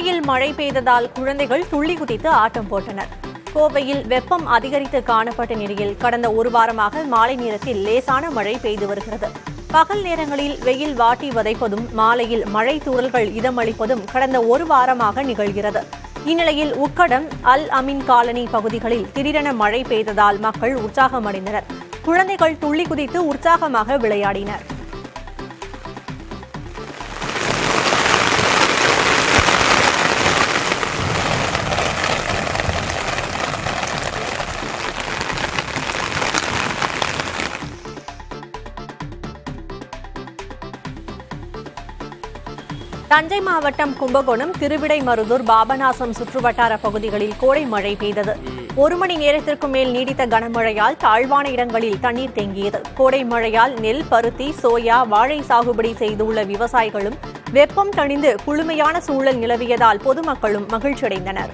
கோவையில் மழை பெய்ததால் குழந்தைகள் துள்ளி குதித்து ஆட்டம் போட்டனர். கோவையில் வெப்பம் அதிகரித்து காணப்பட்ட நிலையில் கடந்த ஒரு வாரமாக மாலை நேரத்தில் லேசான மழை பெய்து வருகிறது. பகல் நேரங்களில் வெயில் வாட்டி வதைப்பதும் மாலையில் மழை தூறல்கள் இதமளிப்பதும் கடந்த ஒரு வாரமாக நிகழ்கிறது. இந்நிலையில் உக்கடம் அல் அமீன் காலனி பகுதிகளில் திடீரென மழை பெய்ததால் மக்கள் உற்சாகமடைந்தனர். குழந்தைகள் துள்ளி குதித்து உற்சாகமாக விளையாடினர். தஞ்சை மாவட்டம் கும்பகோணம், திருவிடைமருதூர், பாபநாசம் சுற்றுவட்டார பகுதிகளில் கோடை மழை பெய்தது. ஒரு மணி நேரத்திற்கு மேல் நீடித்த கனமழையால் தாழ்வான இடங்களில் தண்ணீர் தேங்கியது. கோடை மழையால் நெல், பருத்தி, சோயா, வாழை சாகுபடி செய்துள்ள விவசாயிகளும் வெப்பம் தணிந்து குளுமையான சூழல் நிலவியதால் பொதுமக்களும் மகிழ்ச்சியடைந்தனர்.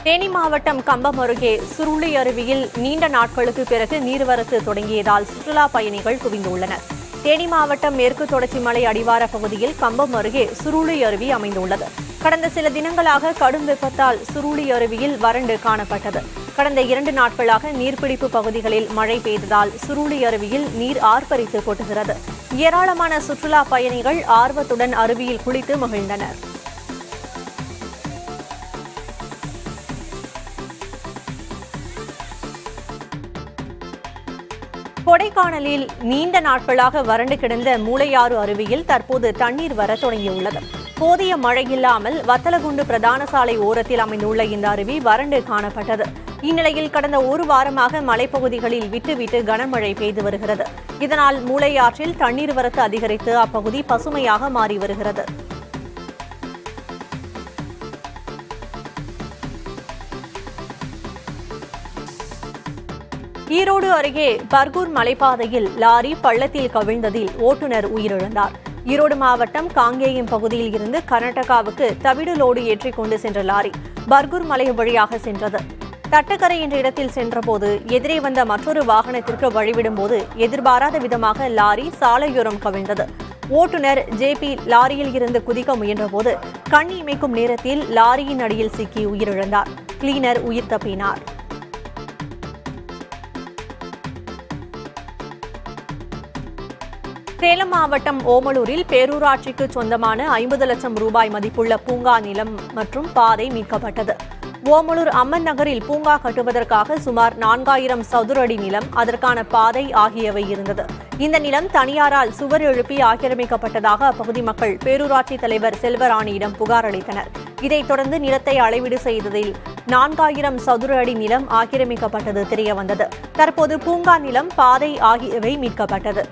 தேனி மாவட்டம் கம்பம் அருகே சுருளி அருவியில் நீண்ட நாட்களுக்கு பிறகு நீர்வரத்து தொடங்கியதால் சுற்றுலா பயணிகள் குவிந்துள்ளனர். தேனி மாவட்டம் மேற்கு தொடர்ச்சி மலை அடிவார பகுதியில் கம்பம் அருகே சுருளி அருவி அமைந்துள்ளது. கடந்த சில தினங்களாக கடும் வெப்பத்தால் சுருளி அருவியில் வறண்டு காணப்பட்டது. கடந்த 2 நாட்களாக நீர்பிடிப்பு பகுதிகளில் மழை பெய்ததால் சுருளி அருவியில் நீர் ஆர்ப்பரித்து கொட்டுகிறது. ஏராளமான சுற்றுலா பயணிகள் ஆர்வத்துடன் அருவியில் குளித்து மகிழ்ந்தனர். கொடைக்கானலில் நீண்ட நாட்களாக வறண்டு கிடந்த மூளையாறு அருவியில் தற்போது தண்ணீர் வர தொடங்கியுள்ளது. போதிய மழை இல்லாமல் வத்தலகுண்டு பிரதான சாலை ஓரத்தில் அமைந்துள்ள இந்த அருவி வறண்டு காணப்பட்டது. இந்நிலையில் கடந்த ஒரு வாரமாக மலைப்பகுதிகளில் விட்டு கனமழை பெய்து வருகிறது. இதனால் மூளையாற்றில் தண்ணீர் வரத்து அதிகரித்து அப்பகுதி பசுமையாக மாறி வருகிறது. ஈரோடு அருகே பர்கூர் மலைப்பாதையில் லாரி பள்ளத்தில் கவிழ்ந்ததில் ஓட்டுநர் உயிரிழந்தார். ஈரோடு மாவட்டம் காங்கேயம் பகுதியில் இருந்து கர்நாடகாவுக்கு தவிடு லோடு ஏற்றிக் கொண்டு சென்ற லாரி பர்கூர் மலை வழியாக சென்றது. தட்டக்கரை என்ற இடத்தில் சென்றபோது எதிரே வந்த மற்றொரு வாகனத்திற்கு வழிவிடும்போது எதிர்பாராத விதமாக லாரி சாலையோரம் கவிழ்ந்தது. ஓட்டுநர் ஜேபி லாரியில் இருந்து குதிக்க முயன்றபோது கண் இமைக்கும் நேரத்தில் லாரியின் அடியில் சிக்கி உயிரிழந்தார். கிளீனர் உயிர் தப்பினார். சேலம் மாவட்டம் ஓமலூரில் பேரூராட்சிக்கு சொந்தமான 50 லட்சம் ரூபாய் மதிப்புள்ள பூங்கா நிலம் மற்றும் பாதை மீட்கப்பட்டது. ஓமலூர் அம்மன் நகரில் பூங்கா கட்டுவதற்காக சுமார் 4000 சதுர அடி நிலம், அதற்கான பாதை ஆகியவை இருந்தது. இந்த நிலம் தனியாரால் சுவர் எழுப்பி ஆக்கிரமிக்கப்பட்டதாக அப்பகுதி மக்கள் பேரூராட்சி தலைவர் செல்வராணியிடம் புகார் அளித்தனர். இதைத் தொடர்ந்து நிலத்தை அளவீடு செய்ததில் 4000 சதுர அடி நிலம் ஆக்கிரமிக்கப்பட்டது தெரியவந்தது. தற்போது பூங்கா நிலம், பாதை ஆகியவை மீட்கப்பட்டது.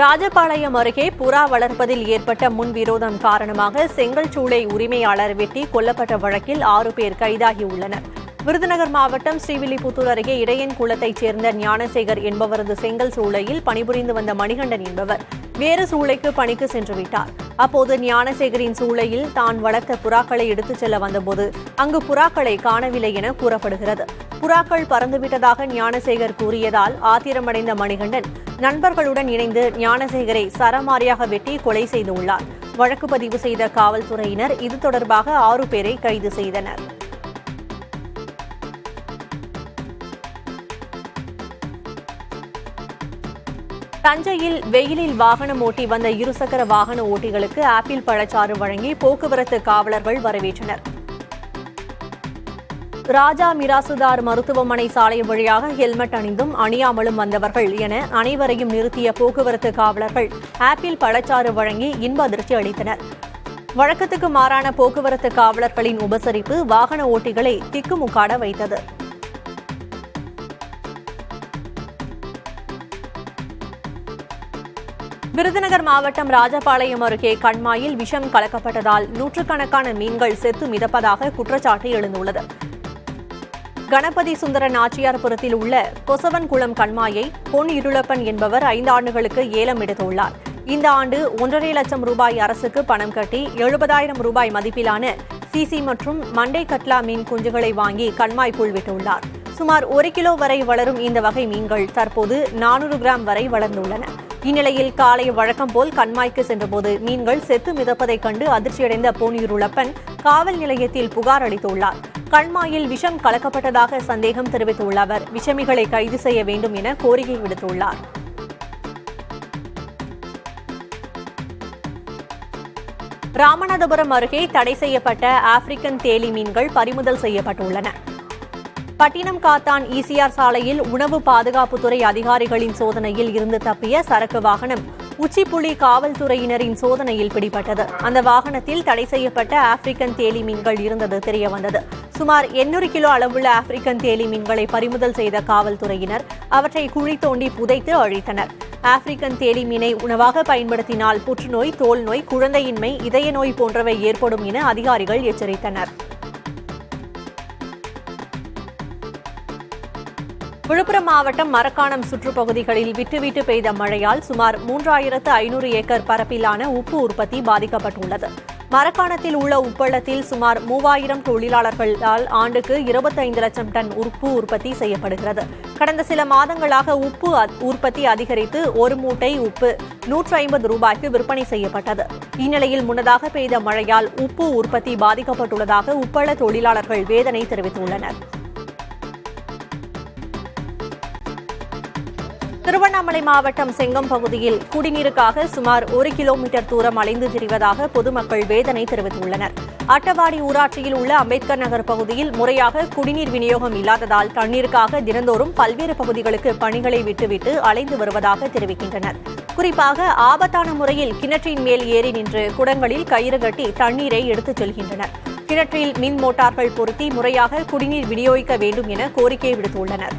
ராஜபாளையம் அருகே புறா வளர்ப்பதில் ஏற்பட்ட முன்விரோதம் காரணமாக செங்கல் சூளை உரிமையாளர் வெட்டி கொல்லப்பட்ட வழக்கில் 6 பேர் கைதாகியுள்ளனர். விருதுநகர் மாவட்டம் ஸ்ரீவில்லிபுத்தூர் அருகே இடையன் குளத்தைச் சேர்ந்த ஞானசேகர் என்பவரது செங்கல் சூளையில் பணிபுரிந்து வந்த மணிகண்டன் என்பவர் வேறு சூளைக்கு பணிக்கு சென்று விட்டார். அப்போது ஞானசேகரின் சூளையில் தான் வளர்த்த புறாக்களை எடுத்துச் செல்ல வந்தபோது அங்கு புறாக்களை காணவில்லை என கூறப்படுகிறது. புறாக்கள் பறந்துவிட்டதாக ஞானசேகர் கூறியதால் ஆத்திரமடைந்த மணிகண்டன் நண்பர்களுடன் இணைந்து ஞானசேகரை சரமாரியாக வெட்டி கொலை செய்துள்ளார். வழக்கு பதிவு செய்த காவல்துறையினர் இது தொடர்பாக 6 பேரை கைது செய்தனர். தஞ்சையில் வெயிலில் வாகனம் ஓட்டி வந்த இருசக்கர வாகன ஓட்டிகளுக்கு ஆப்பிள் பழச்சாறு வழங்கி போக்குவரத்து காவலர்கள் வரவேற்றனர். ராஜா மிராசுதார் மருத்துவமனை சாலை வழியாக ஹெல்மெட் அணிந்தும் அணியாமலும் வந்தவர்கள் என அனைவரையும் நிறுத்திய போக்குவரத்து காவலர்கள் ஆப்பிள் பழச்சாறு வழங்கி இன்ப அதிர்ச்சி அளித்தனர். வழக்கத்துக்கு மாறான போக்குவரத்து காவலர்களின் உபசரிப்பு வாகன ஓட்டிகளை திக்குமுக்காட வைத்தது. விருதுநகர் மாவட்டம் ராஜபாளையம் அருகே கண்மாயில் விஷம் கலக்கப்பட்டதால் நூற்றுக்கணக்கான மீன்கள் செத்து மிதப்பதாக குற்றச்சாட்டு எழுந்துள்ளது. கணபதி சுந்தர நாச்சியார்புரத்தில் உள்ள கொசவன்குளம் கண்மாயை பொன் இருளப்பன் என்பவர் 5 ஆண்டுகளுக்கு ஏலம் எடுத்துள்ளார். இந்த ஆண்டு 1,50,000 ரூபாய் அரசுக்கு பணம் கட்டி 70,000 ரூபாய் மதிப்பிலான சிசி மற்றும் மண்டை கட்லா மீன் குஞ்சுகளை வாங்கி கண்மாய்க்குள் விட்டுள்ளார். சுமார் 1 கிலோ வரை வளரும் இந்த வகை மீன்கள் தற்போது 400 கிராம் வரை வளர்ந்துள்ளன. இந்நிலையில் காலை வழக்கம் போல் கண்மாய்க்கு சென்றபோது மீன்கள் செத்து மிதப்பதைக் கண்டு அதிர்ச்சியடைந்த போனியூருளப்பன் காவல் நிலையத்தில் புகார் அளித்துள்ளார். கண்மாயில் விஷம் கலக்கப்பட்டதாக சந்தேகம் தெரிவித்துள்ள அவர் விஷமிகளை கைது செய்ய வேண்டும் என கோரிக்கை விடுத்துள்ளார். ராமநாதபுரம் அருகே தடை செய்யப்பட்ட ஆப்பிரிக்கன் தேலி மீன்கள் பறிமுதல் செய்யப்பட்டுள்ளன. பட்டினம் காத்தான் ஈசிஆர் சாலையில் உணவு பாதுகாப்புத்துறை அதிகாரிகளின் சோதனையில் இருந்து தப்பிய சரக்கு வாகனம் உச்சிப்புலி காவல்துறையினரின் சோதனையில் பிடிபட்டது. அந்த வாகனத்தில் தடை செய்யப்பட்ட ஆப்பிரிக்கன் தேலி மீன்கள் இருந்தது தெரியவந்தது. சுமார் 800 கிலோ அளவுள்ள ஆப்பிரிக்கன் தேலி மீன்களை பறிமுதல் செய்த காவல்துறையினர் அவற்றை குழி தோண்டி புதைத்து அழித்தனர். ஆப்பிரிக்கன் தேலி மீனை உணவாக பயன்படுத்தினால் புற்றுநோய், தோல் நோய், குழந்தையின்மை, இதய நோய் போன்றவை ஏற்படும் என அதிகாரிகள் எச்சரித்தனர். விழுப்புரம் மாவட்டம் மரக்காணம் சுற்றுப்பகுதிகளில் விட்டுவிட்டு பெய்த மழையால் சுமார் 3500 ஏக்கர் பரப்பிலான உப்பு உற்பத்தி பாதிக்கப்பட்டுள்ளது. மரக்காணத்தில் உள்ள உப்பளத்தில் சுமார் 3000 தொழிலாளர்களால் ஆண்டுக்கு 25 லட்சம் டன் உப்பு உற்பத்தி செய்யப்படுகிறது. கடந்த சில மாதங்களாக உப்பு உற்பத்தி அதிகரித்து ஒரு மூட்டை உப்பு 150 ரூபாய்க்கு விற்பனை செய்யப்பட்டது. இந்நிலையில் முன்னதாக பெய்த மழையால் உப்பு உற்பத்தி பாதிக்கப்பட்டுள்ளதாக உப்பள தொழிலாளர்கள் வேதனை தெரிவித்துள்ளனர். திருவண்ணாமலை மாவட்டம் செங்கம் பகுதியில் குடிநீருக்காக சுமார் 1 கிலோமீட்டர் தூரம் அலைந்து திரிவதாக பொதுமக்கள் வேதனை தெரிவித்துள்ளனர். அட்டவாடி ஊராட்சியில் உள்ள அம்பேத்கர் நகர் பகுதியில் முறையாக குடிநீர் விநியோகம் இல்லாததால் தண்ணீருக்காக தினந்தோறும் பல்வேறு பகுதிகளுக்கு பணிகளை விட்டுவிட்டு அலைந்து வருவதாக தெரிவிக்கின்றனர். குறிப்பாக ஆபத்தான முறையில் கிணற்றின் மேல் ஏறி நின்று குடங்களில் கயிறு கட்டி தண்ணீரை எடுத்துச் செல்கின்றனர். கிணற்றில் மின் மோட்டார்கள் பொருத்தி முறையாக குடிநீர் விநியோகிக்க வேண்டும் என கோரிக்கை விடுத்துள்ளனர்.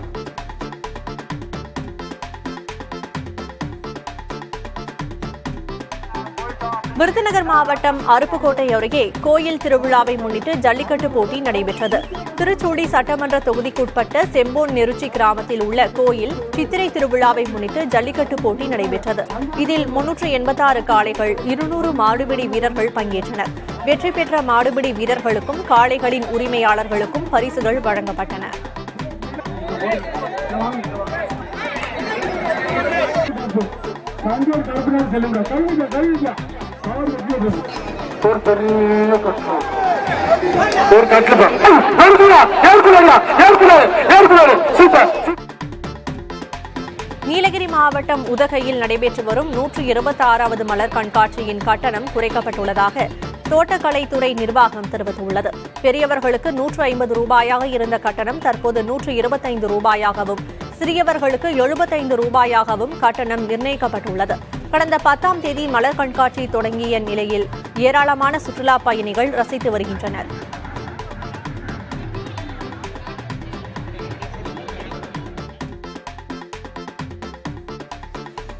விருதுநகர் மாவட்டம் அருப்புக்கோட்டை அருகே கோயில் திருவிழாவை முன்னிட்டு ஜல்லிக்கட்டு போட்டி நடைபெற்றது. திருச்சூடி சட்டமன்ற தொகுதிக்குட்பட்ட செம்போன் நெருச்சி கிராமத்தில் உள்ள கோயில் சித்திரை திருவிழாவை முன்னிட்டு ஜல்லிக்கட்டு போட்டி நடைபெற்றது. இதில் 386 காளைகள், 200 மாடுபிடி வீரர்கள் பங்கேற்றனர். வெற்றி பெற்ற மாடுபிடி வீரர்களுக்கும் காளைகளின் உரிமையாளர்களுக்கும் பரிசுகள் வழங்கப்பட்டன. நீலகிரி மாவட்டம் உதகையில் நடைபெற்று வரும் 126வது மலர் கண்காட்சியின் கட்டணம் குறைக்கப்பட்டுள்ளதாக தோட்டக்கலைத்துறை நிர்வாகம் தெரிவித்துள்ளது. பெரியவர்களுக்கு 150 ரூபாயாக இருந்த கட்டணம் தற்போது 125 ரூபாயாகவும், சிறியவர்களுக்கு 75 ரூபாயாகவும் கட்டணம் நிர்ணயிக்கப்பட்டுள்ளது. கடந்த 10ஆம் தேதி மலர் கண்காட்சி தொடங்கிய நிலையில் ஏராளமான சுற்றுலா பயணிகள் ரசித்து வருகின்றனர்.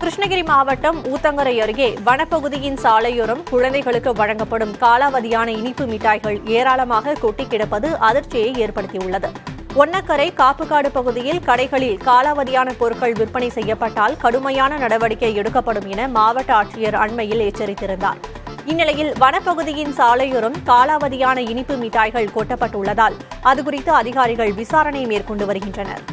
கிருஷ்ணகிரி மாவட்டம் ஊத்தங்கரை அருகே வனப்பகுதியின் சாலையோரம் குழந்தைகளுக்கு வழங்கப்படும் காலாவதியான இனிப்பு மிட்டாய்கள் ஏராளமாக கொட்டி கிடப்பது அதிர்ச்சியை ஏற்படுத்தியுள்ளது. ஒன்னக்கரை காப்புக்காடு பகுதியில் கடைகளில் காலாவதியான பொருட்கள் விற்பனை செய்யப்பட்டால் கடுமையான நடவடிக்கை எடுக்கப்படும் என மாவட்ட ஆட்சியர் அண்மையில் எச்சரித்திருந்தார். இந்நிலையில் வனப்பகுதியின் சாலையோரம் காலாவதியான இனிப்பு மிட்டாய்கள் கொட்டப்பட்டுள்ளதால் அதுகுறித்து அதிகாரிகள் விசாரணை மேற்கொண்டு வருகின்றனர்.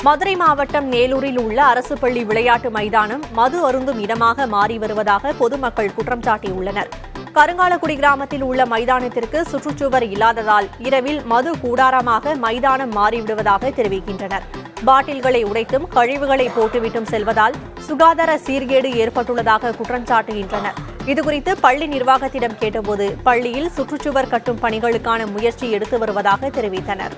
மதுரை மாவட்டம் நேலூரில் உள்ள அரசு பள்ளி விளையாட்டு மைதானம் மது அருந்தும் இடமாக மாறி வருவதாக பொதுமக்கள் குற்றம் சாட்டியுள்ளனர். கருங்காலக்குடி கிராமத்தில் உள்ள மைதானத்திற்கு சுற்றுச்சுவர் இல்லாததால் இரவில் மது கூடாரமாக மைதானம் மாறிவிடுவதாக தெரிவிக்கின்றனர். பாட்டில்களை உடைத்தும் கழிவுகளை போட்டுவிட்டும் செல்வதால் சுகாதார சீர்கேடு ஏற்பட்டுள்ளதாக குற்றம் சாட்டுகின்றனர். இதுகுறித்து பள்ளி நிர்வாகத்திடம் கேட்டபோது பள்ளியில் சுற்றுச்சுவர் கட்டும் பணிகளுக்கான முயற்சி எடுத்து வருவதாக தெரிவித்தனர்.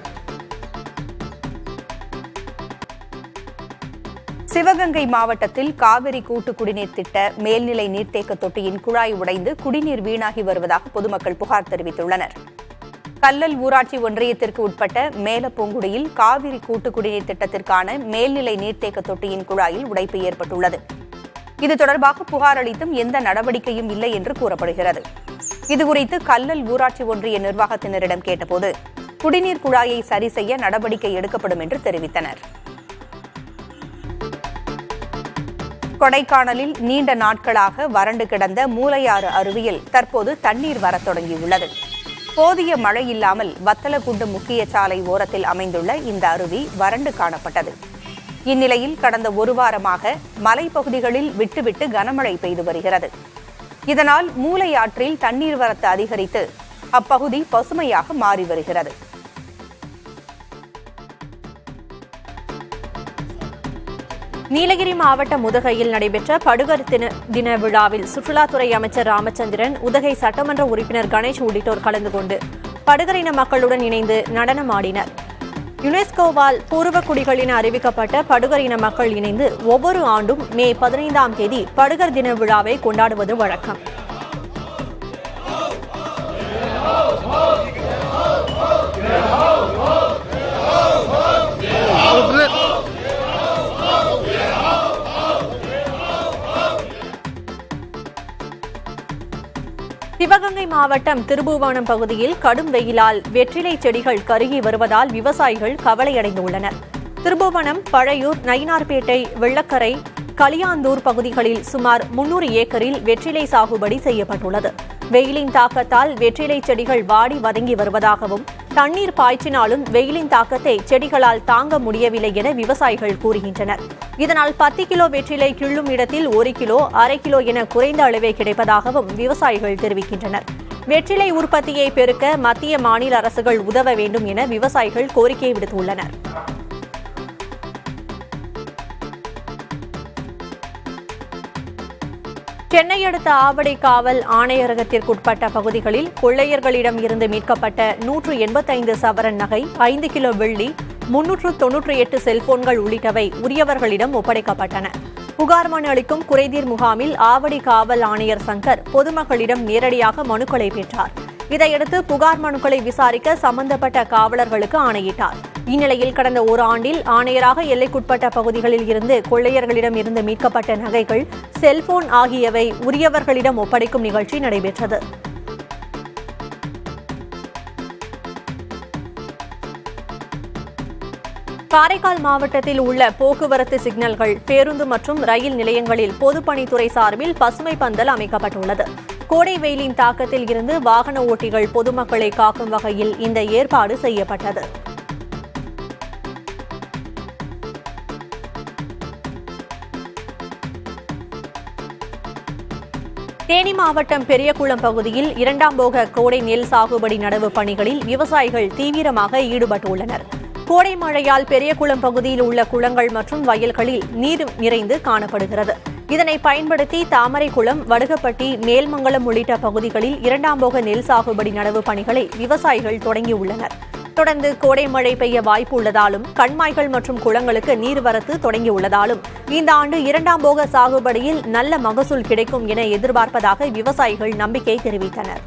சிவகங்கை மாவட்டத்தில் காவிரி கூட்டு குடிநீர் திட்ட மேல்நிலை நீர்த்தேக்க தொட்டியின் குழாய் உடைந்து குடிநீர் வீணாகி வருவதாக பொதுமக்கள் புகார் தெரிவித்துள்ளனர். கல்லல் ஊராட்சி ஒன்றியத்திற்கு உட்பட்ட மேலப்பூங்குடியில் காவிரி கூட்டு குடிநீர் திட்டத்திற்கான மேல்நிலை நீர்த்தேக்க தொட்டியின் குழாயில் உடைப்பு ஏற்பட்டுள்ளது. இது தொடர்பாக புகார் அளித்தும் எந்த நடவடிக்கையும் இல்லை என்று கூறப்படுகிறது. இதுகுறித்து கல்லல் ஊராட்சி ஒன்றிய நிர்வாகத்தினரிடம் கேட்டபோது குடிநீர் குழாயை சரி செய்ய நடவடிக்கை எடுக்கப்படும் என்று தெரிவித்தனர். கொடைக்கானலில் நீண்ட நாட்களாக வறண்டு கிடந்த மூலையாறு அருவியில் தற்போது தண்ணீர் வரத் தொடங்கியுள்ளது. போதிய மழை இல்லாமல் வத்தலக்குண்டு முக்கிய சாலை ஓரத்தில் அமைந்துள்ள இந்த அருவி வறண்டு காணப்பட்டது. இந்நிலையில் கடந்த ஒரு வாரமாக மலைப்பகுதிகளில் விட்டுவிட்டு கனமழை பெய்து வருகிறது. இதனால் மூலையாற்றில் தண்ணீர் வரத்து அதிகரித்து அப்பகுதி பசுமையாக மாறி வருகிறது. நீலகிரி மாவட்டம் உதகையில் நடைபெற்ற படுகர் தின விழாவில் சுற்றுலாத்துறை அமைச்சர் ராமச்சந்திரன், உதகை சட்டமன்ற உறுப்பினர் கணேஷ் உள்ளிட்டோர் கலந்து கொண்டு படுகரின மக்களுடன் இணைந்து நடனமாடினர். யுனெஸ்கோவால் பூர்வக்குடிகள் என அறிவிக்கப்பட்ட படுகர் இன மக்கள் இணைந்து ஒவ்வொரு ஆண்டும் மே 15ஆம் தேதி படுகர் தின விழாவை கொண்டாடுவது வழக்கம். சிவகங்கை மாவட்டம் திருபுவனம் பகுதியில் கடும் வெயிலால் வெற்றிலை செடிகள் கருகி வருவதால் விவசாயிகள் கவலையடைந்துள்ளனர். திருபுவனம், பழையூர், நயினார்பேட்டை, வெள்ளக்கரை, களியாந்தூர் பகுதிகளில் சுமார் 300 ஏக்கரில் வெற்றிலை சாகுபடி செய்யப்பட்டுள்ளது. வெயிலின் தாக்கத்தால் வெற்றிலை செடிகள் வாடி வதங்கி வருவதாகவும், தண்ணீர் பாய்ச்சினாலும் வெயிலின் தாக்கத்தை செடிகளால் தாங்க முடியவில்லை என விவசாயிகள் கூறுகின்றனர். இதனால் 10 கிலோ வெற்றிலை கிள்ளும் இடத்தில் 1 கிலோ, அரை கிலோ என குறைந்த அளவே கிடைப்பதாகவும் விவசாயிகள் தெரிவிக்கின்றனர். வெற்றிலை உற்பத்தியை பெருக்க மத்திய, மாநில அரசுகள் உதவ வேண்டும் என விவசாயிகள் கோரிக்கை விடுத்துள்ளனர். சென்னை அடுத்த ஆவடி காவல் ஆணையரகத்திற்குட்பட்ட பகுதிகளில் கொள்ளையர்களிடம் இருந்து மீட்கப்பட்ட 185 சவரன் நகை, 5 கிலோ வெள்ளி, 398 செல்போன்கள் உள்ளிட்டவை உரியவர்களிடம் ஒப்படைக்கப்பட்டன. புகார் மனு அளிக்கும் குறைதீர் முகாமில் ஆவடி காவல் ஆணையர் சங்கர் பொதுமக்களிடம் நேரடியாக மனுக்களை பெற்றார். இதையடுத்து புகார் மனுக்களை விசாரிக்க சம்பந்தப்பட்ட காவலர்களுக்கு ஆணையிட்டார். இந்நிலையில் கடந்த ஒரு ஆண்டில் ஆணையராக எல்லைக்குட்பட்ட பகுதிகளில் இருந்து கொள்ளையர்களிடம் இருந்து மீட்கப்பட்ட நகைகள், செல்போன் ஆகியவை உரியவர்களிடம் ஒப்படைக்கும் நிகழ்ச்சி நடைபெற்றது. காரைக்கால் மாவட்டத்தில் உள்ள போக்குவரத்து சிக்னல்கள், பேருந்து மற்றும் ரயில் நிலையங்களில் பொதுப்பணித்துறை சார்பில் பசுமை பந்தல் அமைக்கப்பட்டுள்ளது. கோடை வெயிலின் தாக்கத்தில் இருந்து வாகன ஓட்டிகள் பொதுமக்களை காக்கும் வகையில் இந்த ஏற்பாடு செய்யப்பட்டது. தேனி மாவட்டம் பெரியகுளம் பகுதியில் 2ஆம் போக கோடை நெல் சாகுபடி நடவு பணிகளில் விவசாயிகள் தீவிரமாக ஈடுபட்டுள்ளனர். கோடை மழையால் பெரியகுளம் பகுதியில் உள்ள குளங்கள் மற்றும் வயல்களில் நீர் நிறைந்து காணப்படுகிறது. இதனை பயன்படுத்தி தாமரைக்குளம், வடுகப்பட்டி, மேல்மங்கலம் உள்ளிட்ட பகுதிகளில் 2ஆம் போக நெல் சாகுபடி நடவு பணிகளை விவசாயிகள் தொடங்கியுள்ளனர். தொடர்ந்து கோடை மழை பெய்ய வாய்ப்பு உள்ளதாலும், கண்மாய்கள் மற்றும் குளங்களுக்கு நீர்வரத்து தொடங்கியுள்ளதாலும் இந்த ஆண்டு 2ஆம் போக சாகுபடியில் நல்ல மகசூல் கிடைக்கும் என எதிர்பார்ப்பதாக விவசாயிகள் நம்பிக்கை தெரிவித்தனர்.